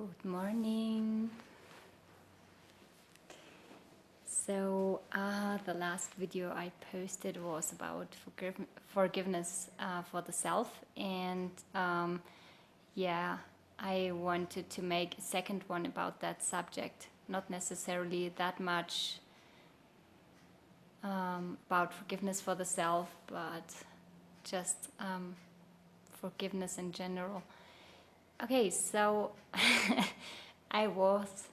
Good morning. So the last video I posted was about forgiveness for the self, and yeah, I wanted to make a second one about that subject. Not necessarily that much about forgiveness for the self, but just forgiveness in general. Okay, so I was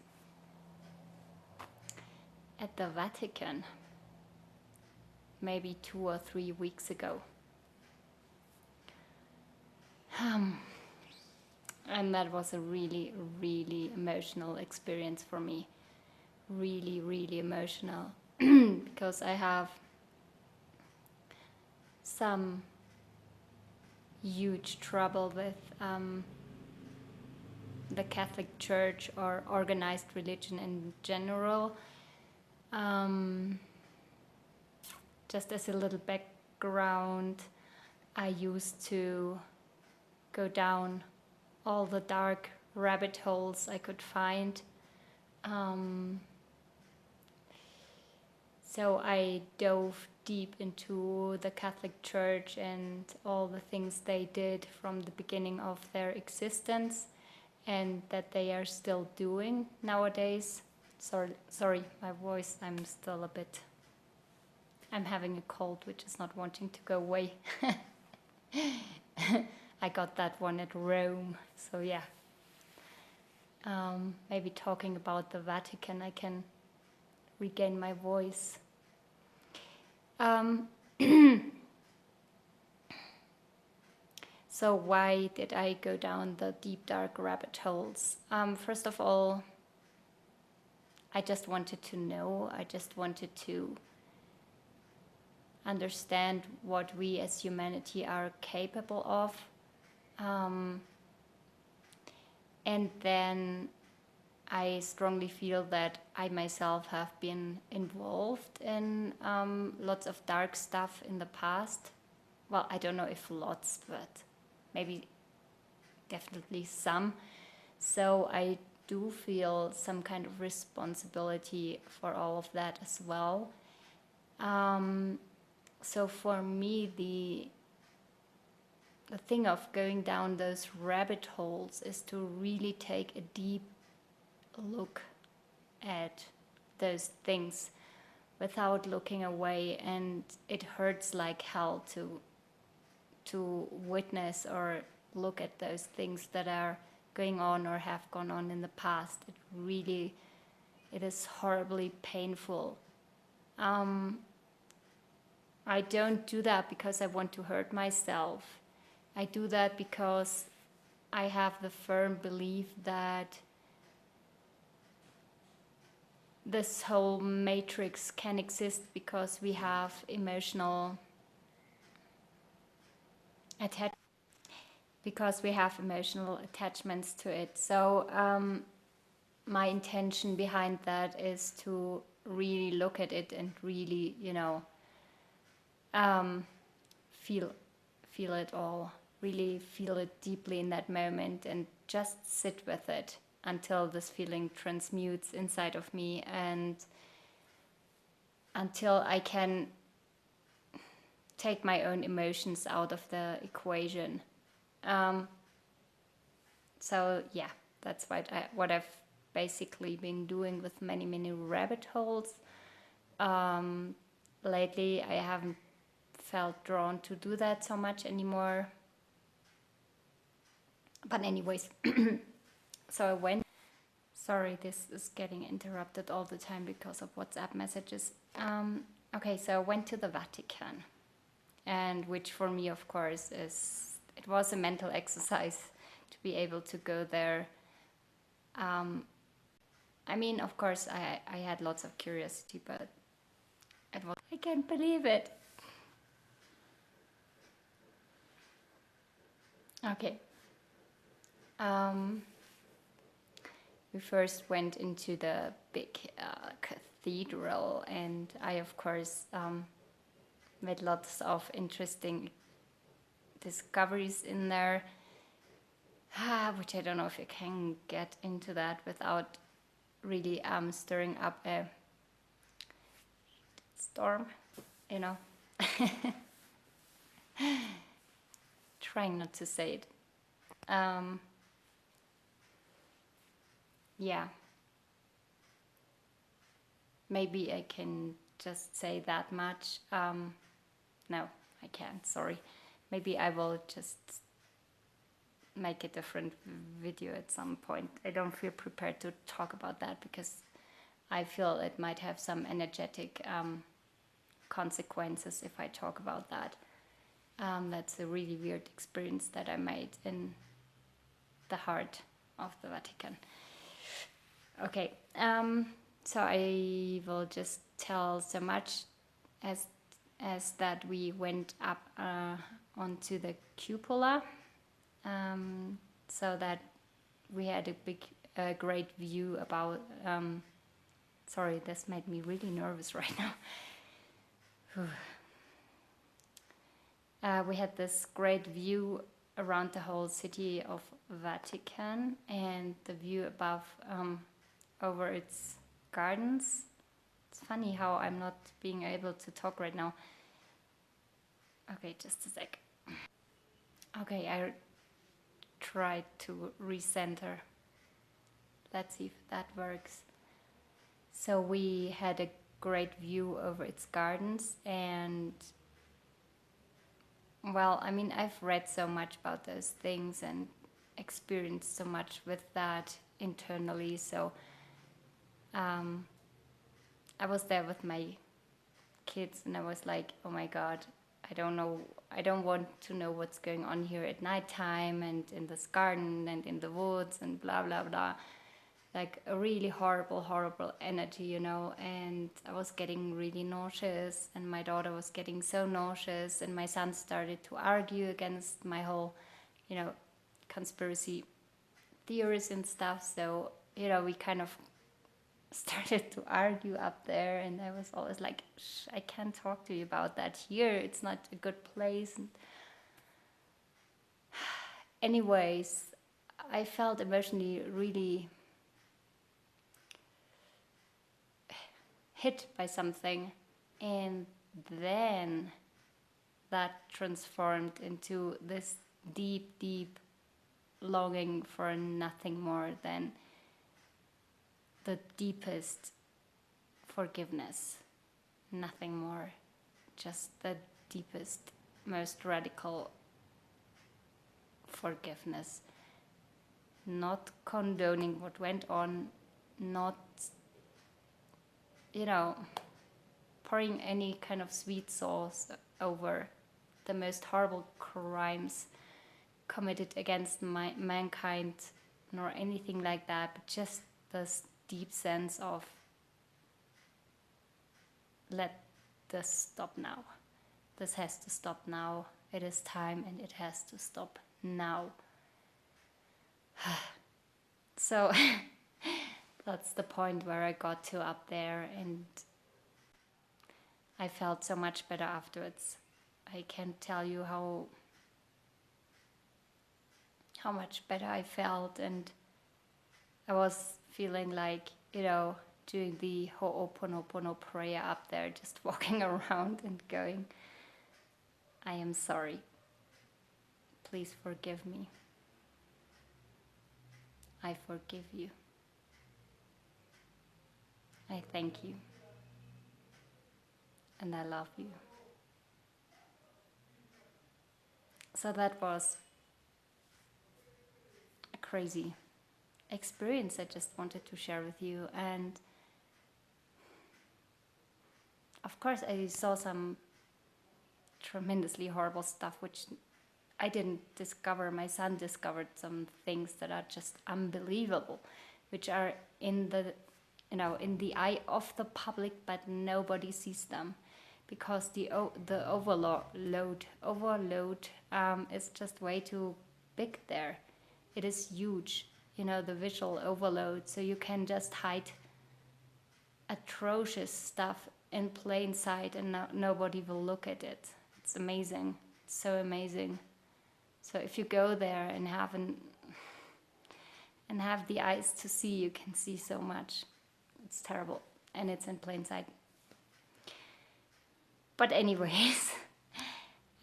at the Vatican maybe 2 or 3 weeks ago. And that was a really, really emotional experience for me. Really, really emotional. Because I have some huge trouble with the Catholic Church or organized religion in general. Just as a little background, I used to go down all the dark rabbit holes I could find. So I dove deep into the Catholic Church and all the things they did from the beginning of their existence and that they are still doing nowadays. Sorry, my voice, I'm having a cold which is not wanting to go away. I got that one at Rome, so yeah. Maybe talking about the Vatican, I can regain my voice. So why did I go down the deep dark rabbit holes? First of all, I just wanted to know, I just wanted to understand what we as humanity are capable of. And then I strongly feel that I myself have been involved in lots of dark stuff in the past. Well, I don't know if lots, but maybe definitely some. So I do feel some kind of responsibility for all of that as well. So for me, the thing of going down those rabbit holes is to really take a deep look at those things without looking away, and it hurts like hell to witness or look at those things that are going on or have gone on in the past. It is horribly painful. I don't do that because I want to hurt myself. I do that because I have the firm belief that this whole matrix can exist because we have emotional attachments to it. So my intention behind that is to really look at it and really, feel it all, really feel it deeply in that moment and just sit with it until this feeling transmutes inside of me and until I can take my own emotions out of the equation. So yeah, that's what I've basically been doing with many, many rabbit holes. Lately, I haven't felt drawn to do that so much anymore. But anyways, so I went. Sorry, this is getting interrupted all the time because of WhatsApp messages. Okay, so I went to the Vatican, and which for me, of course, it was a mental exercise to be able to go there. I mean, of course, I had lots of curiosity, but I can't believe it. Okay. We first went into the big cathedral, and I, of course, made lots of interesting discoveries in there. which I don't know if you can get into that without really stirring up a storm, you know. Trying not to say it. Yeah, maybe I can just say that much. No, I can't, sorry. Maybe I will just make a different video at some point. I don't feel prepared to talk about that because I feel it might have some energetic consequences if I talk about that. That's a really weird experience that I made in the heart of the Vatican. Okay, so I will just tell so much as that we went up onto the cupola, so that we had a great view about. Sorry, this made me really nervous right now. We had this great view around the whole city of Vatican and the view above over its gardens. It's funny how I'm not being able to talk right now. Okay, just a sec. Okay, I tried to recenter. Let's see if that works. So we had a great view over its gardens, and well, I mean, I've read so much about those things and experienced so much with that internally. So I was there with my kids and I was like, oh my God, I don't know, I don't want to know what's going on here at nighttime and in this garden and in the woods and blah, blah, blah. Like a really horrible, horrible energy, you know, and I was getting really nauseous and my daughter was getting so nauseous and my son started to argue against my whole, you know, conspiracy theories and stuff. So, you know, we kind of started to argue up there and I was always like, I can't talk to you about that here. It's not a good place. And anyways, I felt emotionally really hit by something, and then that transformed into this deep, deep longing for nothing more than the deepest forgiveness. Nothing more, just the deepest, most radical forgiveness. Not condoning what went on, not, you know, pouring any kind of sweet sauce over the most horrible crimes committed against mankind, nor anything like that, but just this deep sense of let this stop now. This has to stop now. It is time and it has to stop now. So that's the point where I got to up there and I felt so much better afterwards. I can't tell you how much better I felt, and I was feeling like, you know, doing the Ho'oponopono prayer up there, just walking around and going, I am sorry. Please forgive me. I forgive you. I thank you. And I love you. So that was a crazy experience I just wanted to share with you. And of course, I saw some tremendously horrible stuff, which I didn't discover. My son discovered some things that are just unbelievable, which are in the, you know, in the eye of the public, but nobody sees them, because the overload is just way too big there. It is huge, you know, the visual overload. So you can just hide atrocious stuff in plain sight and nobody will look at it. It's amazing. It's so amazing. So if you go there and have an and have the eyes to see, you can see so much. It's terrible, and it's in plain sight. But anyways,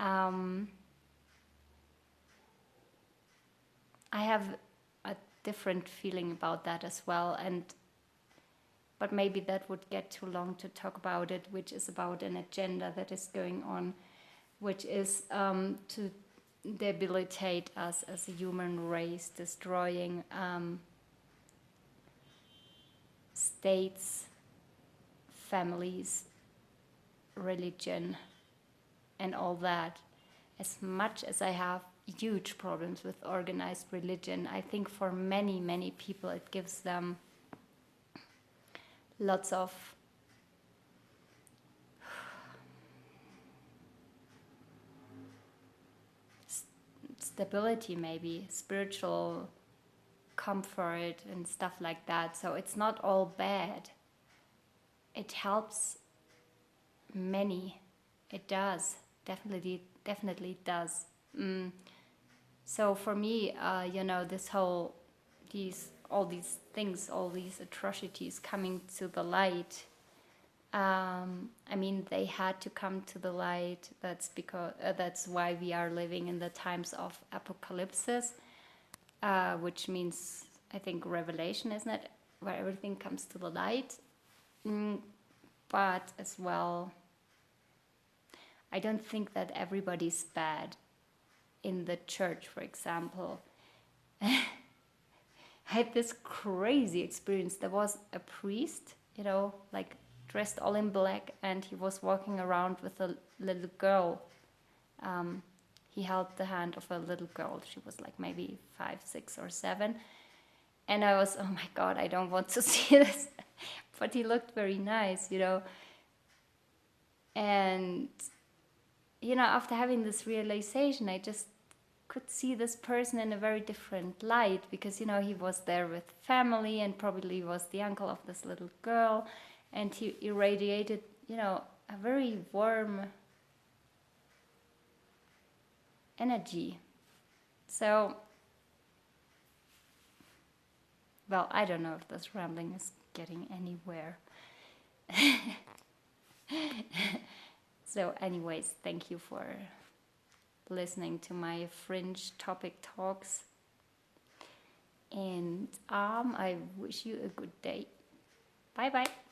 I have a different feeling about that as well, but maybe that would get too long to talk about it, which is about an agenda that is going on, which is to debilitate us as a human race, destroying states, families, religion, and all that. As much as I have huge problems with organized religion, I think for many, many people it gives them lots of stability, maybe spiritual comfort and stuff like that. So it's not all bad. It helps many. It does. Definitely does. So for me, all these things, all these atrocities coming to the light, I mean, they had to come to the light. That's why we are living in the times of apocalypses, which means, I think, revelation, isn't it? Where everything comes to the light. But as well, I don't think that everybody's bad. In the church, for example, I had this crazy experience. There was a priest, like dressed all in black, and he was walking around with a little girl. He held the hand of a little girl. She was like maybe 5, 6, or 7. And I was, oh my God, I don't want to see this. But he looked very nice, And, after having this realization, I just could see this person in a very different light, because he was there with family and probably was the uncle of this little girl, and he irradiated a very warm energy. So, well, I don't know if this rambling is getting anywhere. So anyways, thank you for listening to my fringe topic talks, and I wish you a good day. Bye bye.